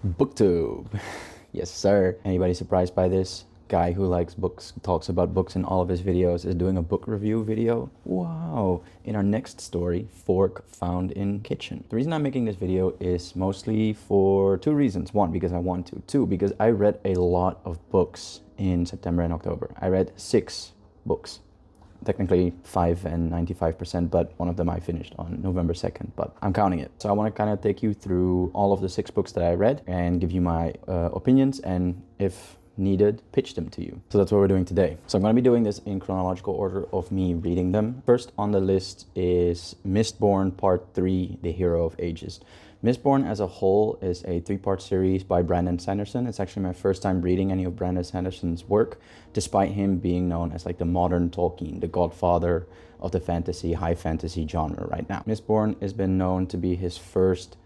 Booktube. Yes, sir. Anybody surprised by this? Guy who likes books, talks about books in all of his videos, is doing a book review video. Wow. In our next story, Fork Found in Kitchen. The reason I'm making this video is mostly for two reasons. One, because I want to. Two, because I read a lot of books in September and October. I read 6 books. Technically 5 and 95%, but one of them I finished on November 2nd, but I'm counting it. So I want to kind of take you through all of the 6 books that I read and give you my opinions, and if needed, pitch them to you. So that's what we're doing today. So I'm going to be doing this in chronological order of me reading them. First on the list is Mistborn Part 3, The Hero of Ages. Mistborn as a whole is a 3-part series by Brandon Sanderson. It's actually my first time reading any of Brandon Sanderson's work, despite him being known as like the modern Tolkien, the godfather of the fantasy, high fantasy genre right now. Mistborn has been known to be his first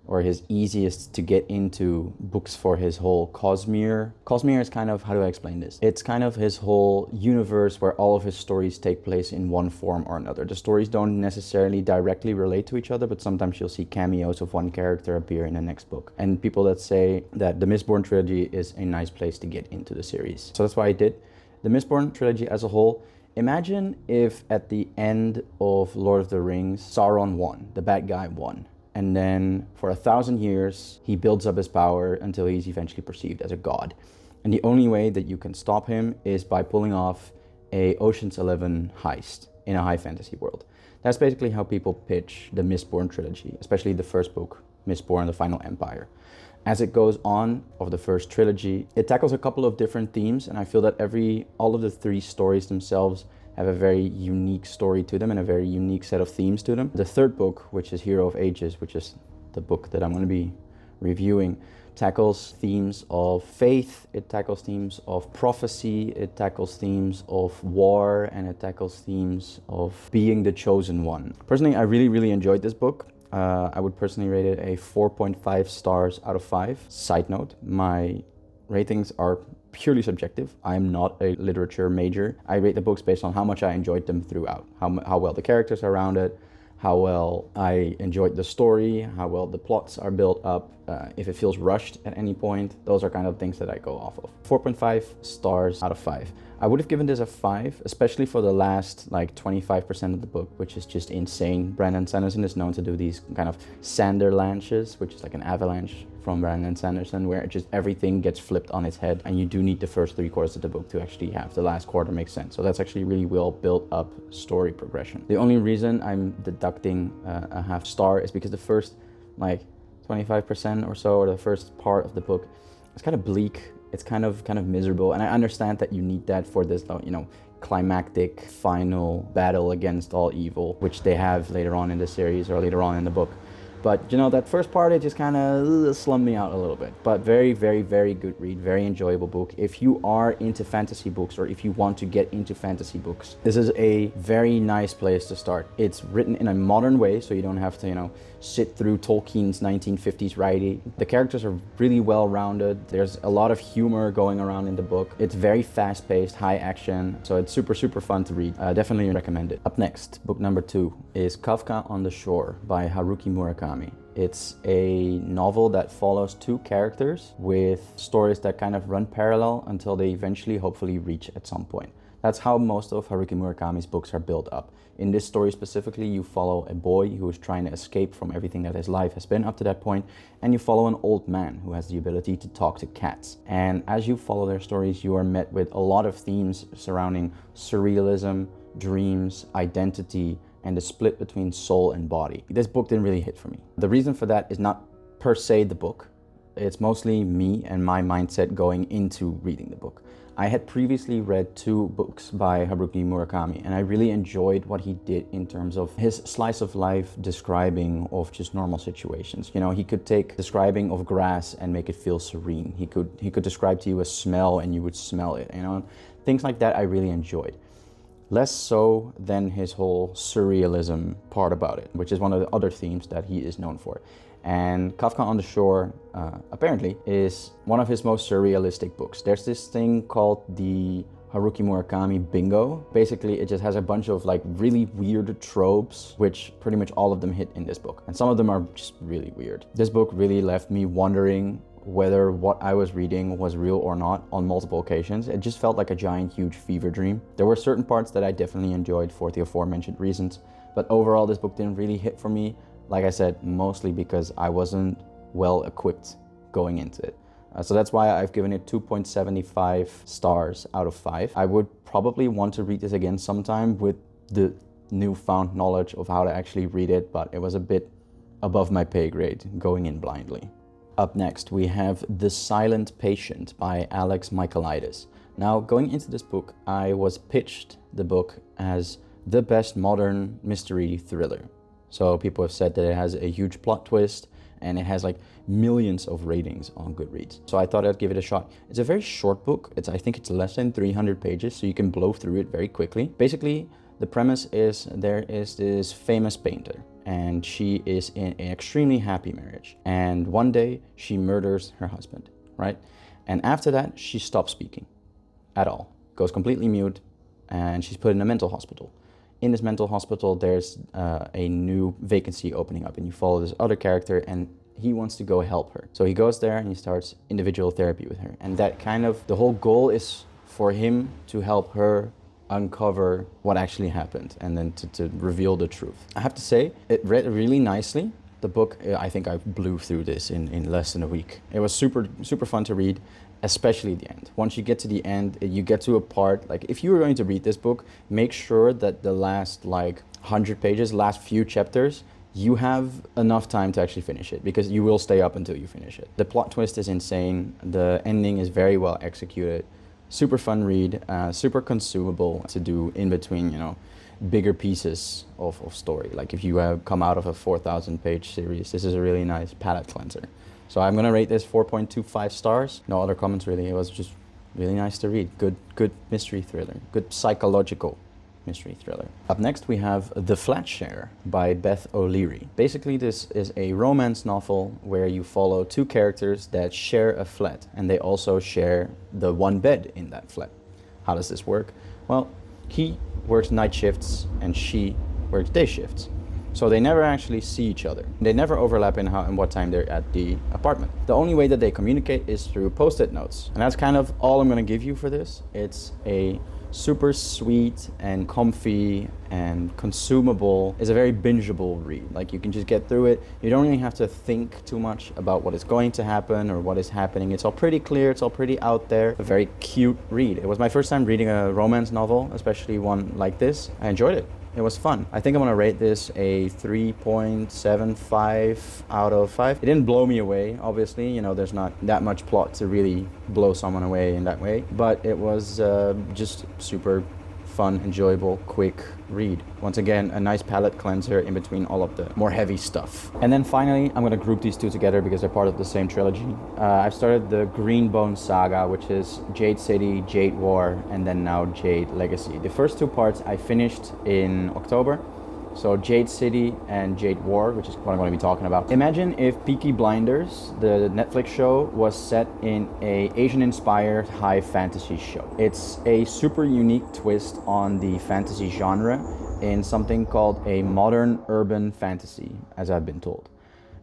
or his easiest to get into books for his whole Cosmere. Cosmere is kind of, how do I explain this? It's kind of his whole universe where all of his stories take place in one form or another. The stories don't necessarily directly relate to each other, but sometimes you'll see cameos of one character appear in the next book. And people that say that the Mistborn trilogy is a nice place to get into the series. So that's why I did. The Mistborn trilogy as a whole, imagine if at the end of Lord of the Rings, Sauron won, the bad guy won. And then for 1,000 years, he builds up his power until he's eventually perceived as a god. And the only way that you can stop him is by pulling off a Ocean's 11 heist in a high fantasy world. That's basically how people pitch the Mistborn trilogy, especially the first book, Mistborn: The Final Empire. As it goes on of the first trilogy, it tackles a couple of different themes, and I feel that all of the 3 stories themselves have a very unique story to them and a very unique set of themes to them. The third book, which is Hero of Ages, which is the book that I'm going to be reviewing, tackles themes of faith, it tackles themes of prophecy, it tackles themes of war, and it tackles themes of being the chosen one. Personally, I really enjoyed this book. I would personally rate it a 4.5 stars out of 5. Side note, my ratings are purely subjective. I'm not a literature major. I rate the books based on how much I enjoyed them throughout, how well the characters are rounded, how well I enjoyed the story, how well the plots are built up, if it feels rushed at any point. Those are kind of things that I go off of. 4.5 stars out of 5. I would have given this a 5, especially for the last like 25% of the book, which is just insane. Brandon Sanderson is known to do these kind of Sanderlanches, which is like an avalanche from Brandon Sanderson, where just everything gets flipped on its head, and you do need the first 3 quarters of the book to actually have the last quarter make sense. So that's actually really well built up story progression. The only reason I'm deducting a half star is because the first like 25% or so, or the first part of the book, it's kind of bleak. It's kind of miserable, and I understand that you need that for this, you know, climactic final battle against all evil, which they have later on in the series or later on in the book. But you know, that first part, it just kind of slummed me out a little bit. But very good read, very enjoyable book. If you are into fantasy books, or if you want to get into fantasy books, this is a very nice place to start. It's written in a modern way, so you don't have to, you know, sit through Tolkien's 1950s writing. The characters are really well rounded. There's a lot of humor going around in the book. It's very fast paced, high action, so it's super fun to read. Definitely recommend it. Up next, book number 2 is Kafka on the Shore by Haruki Murakami. It's a novel that follows 2 characters with stories that kind of run parallel until they eventually hopefully reach at some point. That's how most of Haruki Murakami's books are built up. In this story specifically, you follow a boy who is trying to escape from everything that his life has been up to that point, and you follow an old man who has the ability to talk to cats. And as you follow their stories, you are met with a lot of themes surrounding surrealism, dreams, identity, and the split between soul and body. This book didn't really hit for me. The reason for that is not per se the book. It's mostly me and my mindset going into reading the book. I had previously read 2 books by Haruki Murakami, and I really enjoyed what he did in terms of his slice of life describing of just normal situations. You know, he could take describing of grass and make it feel serene. He could describe to you a smell and you would smell it, you know. Things like that I really enjoyed. Less so than his whole surrealism part about it, which is one of the other themes that he is known for. And Kafka on the Shore, apparently, is one of his most surrealistic books. There's this thing called the Haruki Murakami bingo. Basically, it just has a bunch of like really weird tropes, which pretty much all of them hit in this book. And some of them are just really weird. This book really left me wondering whether what I was reading was real or not on multiple occasions. It just felt like a giant, huge fever dream. There were certain parts that I definitely enjoyed for the aforementioned reasons, but overall this book didn't really hit for me. Like I said, mostly because I wasn't well equipped going into it. So that's why I've given it 2.75 stars out of 5. I would probably want to read this again sometime with the newfound knowledge of how to actually read it, but it was a bit above my pay grade going in blindly. Up next, we have The Silent Patient by Alex Michaelides. Now, going into this book, I was pitched the book as the best modern mystery thriller. So people have said that it has a huge plot twist, and it has like millions of ratings on Goodreads. So I thought I'd give it a shot. It's a very short book. I think it's less than 300 pages, so you can blow through it very quickly. Basically, the premise is there is this famous painter, and she is in an extremely happy marriage. And one day she murders her husband, right? And after that, she stops speaking at all, goes completely mute, and she's put in a mental hospital. In this mental hospital, there's a new vacancy opening up, and you follow this other character, and he wants to go help her. So he goes there and he starts individual therapy with her. And that kind of, the whole goal is for him to help her uncover what actually happened and then to reveal the truth. I have to say, it read really nicely. The book, I think I blew through this in less than a week. It was super fun to read, especially the end. Once you get to the end, you get to a part, like if you were going to read this book, make sure that the last like 100 pages, last few chapters, you have enough time to actually finish it, because you will stay up until you finish it. The plot twist is insane. The ending is very well executed. Super fun read, super consumable to do in between, you know, bigger pieces of story. Like if you have come out of a 4,000 page series, this is a really nice palate cleanser. So I'm gonna rate this 4.25 stars. No other comments really. It was just really nice to read. Good mystery thriller. Good psychological mystery thriller. Up next we have The Flat Share by Beth O'Leary. Basically this is a romance novel where you follow two characters that share a flat, and they also share the one bed in that flat. How does this work? Well, he works night shifts and she works day shifts. So they never actually see each other. They never overlap in how and what time they're at the apartment. The only way that they communicate is through post-it notes. And that's kind of all I'm gonna give you for this. It's a super sweet and comfy and consumable. It's a very bingeable read. Like you can just get through it. You don't really have to think too much about what is going to happen or what is happening. It's all pretty clear, it's all pretty out there. A very cute read. It was my first time reading a romance novel, especially one like this. I enjoyed it. It was fun. I think I'm gonna rate this a 3.75 out of 5. It didn't blow me away, obviously. You know, there's not that much plot to really blow someone away in that way. But it was just super fun, enjoyable, quick read. Once again, a nice palate cleanser in between all of the more heavy stuff. And then finally, I'm gonna group these two together because they're part of the same trilogy. I've started the Greenbone Saga, which is Jade City, Jade War, and then now Jade Legacy. The first two parts I finished in October. So Jade City and Jade War, which is what I'm going to be talking about. Imagine if Peaky Blinders, the Netflix show, was set in a Asian-inspired high fantasy show. It's a super unique twist on the fantasy genre in something called a modern urban fantasy, as I've been told.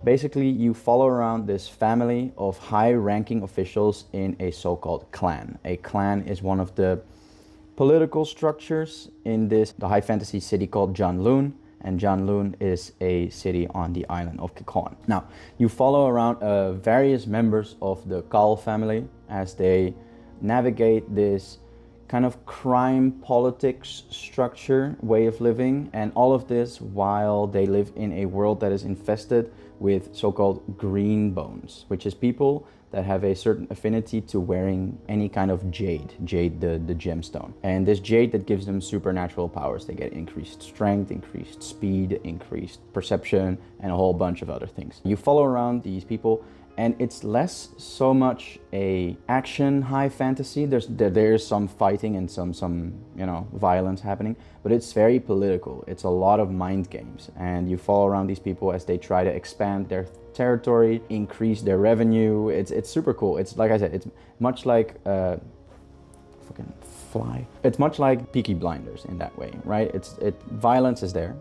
Basically, you follow around this family of high-ranking officials in a so-called clan. A clan is one of the political structures in the high fantasy city called Janloon, and Janloon is a city on the island of Kekon. Now, you follow around various members of the Kaal family as they navigate this kind of crime politics structure way of living, and all of this while they live in a world that is infested with so-called green bones, which is people that have a certain affinity to wearing any kind of jade, the gemstone. And this jade that gives them supernatural powers. They get increased strength, increased speed, increased perception, and a whole bunch of other things. You follow around these people, and it's less so much a action high fantasy. There's some fighting and some violence happening, but it's very political. It's a lot of mind games, and you follow around these people as they try to expand their territory, increase their revenue. It's super cool. It's like I said, it's much like It's much like Peaky Blinders in that way, right? Violence is there,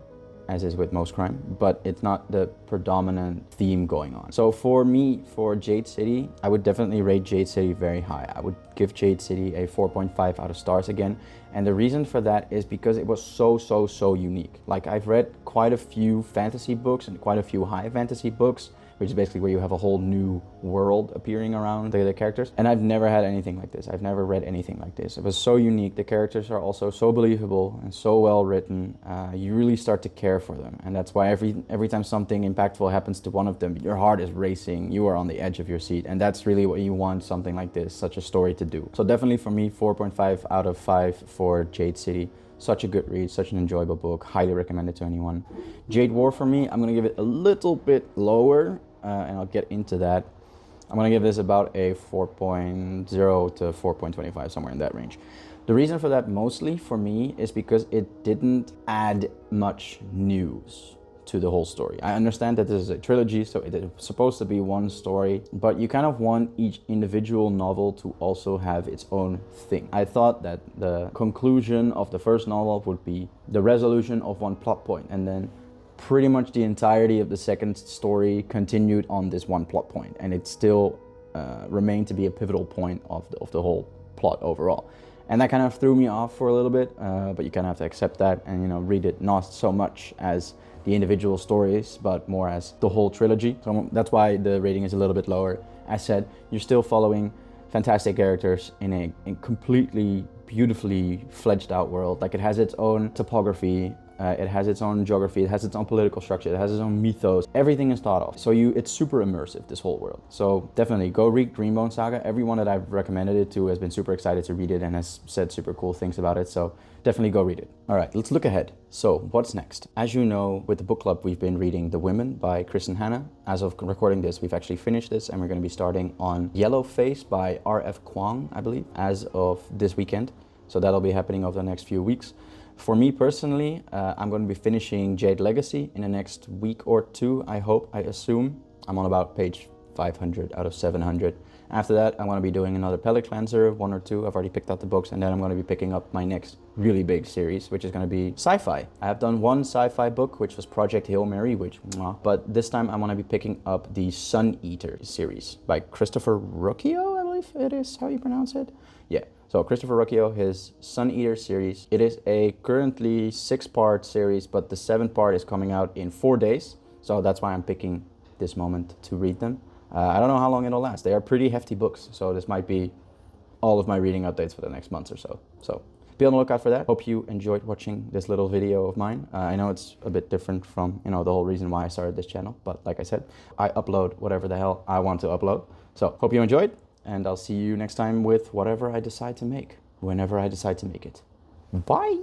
as is with most crime, but it's not the predominant theme going on. So for me, for Jade City, I would definitely rate Jade City very high. I would give Jade City a 4.5 out of stars again. And the reason for that is because it was so unique. Like, I've read quite a few fantasy books and quite a few high fantasy books, which is basically where you have a whole new world appearing around the characters. And I've never had anything like this. I've never read anything like this. It was so unique. The characters are also so believable and so well written. You really start to care for them. And that's why every time something impactful happens to one of them, your heart is racing. You are on the edge of your seat. And that's really what you want something like this, such a story, to do. So definitely for me, 4.5 out of 5 for Jade City. Such a good read, such an enjoyable book. Highly recommend it to anyone. Jade War, for me, I'm gonna give it a little bit lower, and I'll get into that. I'm gonna give this about a 4.0 to 4.25, somewhere in that range. The reason for that, mostly for me, is because it didn't add much news to the whole story. I understand that this is a trilogy, so it is supposed to be one story, but you kind of want each individual novel to also have its own thing. I thought that the conclusion of the first novel would be the resolution of one plot point, and then pretty much the entirety of the second story continued on this one plot point, and it still remained to be a pivotal point of the whole plot overall. And that kind of threw me off for a little bit, but you kind of have to accept that and, you know, read it not so much as the individual stories, but more as the whole trilogy. So that's why the rating is a little bit lower. As said, you're still following fantastic characters in a completely beautifully fledged out world. Like, it has its own topography, it has its own geography, it has its own political structure, it has its own mythos. Everything is thought of. So it's super immersive, this whole world. So definitely go read Greenbone Saga. Everyone that I've recommended it to has been super excited to read it and has said super cool things about it. So definitely go read it. All right, let's look ahead. So what's next? As you know, with the book club, we've been reading The Women by Kristen Hanna. As of recording this, we've actually finished this, and we're going to be starting on Yellow Face by R.F. Kuang, I believe, as of this weekend. So that'll be happening over the next few weeks. For me personally, I'm going to be finishing Jade Legacy in the next week or two, I hope, I assume. I'm on about page 500 out of 700. After that, I'm going to be doing another palette cleanser, one or two. I've already picked out the books, and then I'm going to be picking up my next really big series, which is going to be sci-fi. I have done one sci-fi book, which was Project Hail Mary, which, but this time I'm going to be picking up the Sun Eater series by Christopher Ruocchio, I believe it is how you pronounce it. Yeah. So Christopher Ruocchio, his Sun Eater series. It is a currently 6-part series, but the 7th part is coming out in 4 days. So that's why I'm picking this moment to read them. I don't know how long it'll last. They are pretty hefty books, so this might be all of my reading updates for the next month or so. So be on the lookout for that. Hope you enjoyed watching this little video of mine. I know it's a bit different from, you know, the whole reason why I started this channel, but like I said, I upload whatever the hell I want to upload. So hope you enjoyed, and I'll see you next time with whatever I decide to make, whenever I decide to make it. Bye!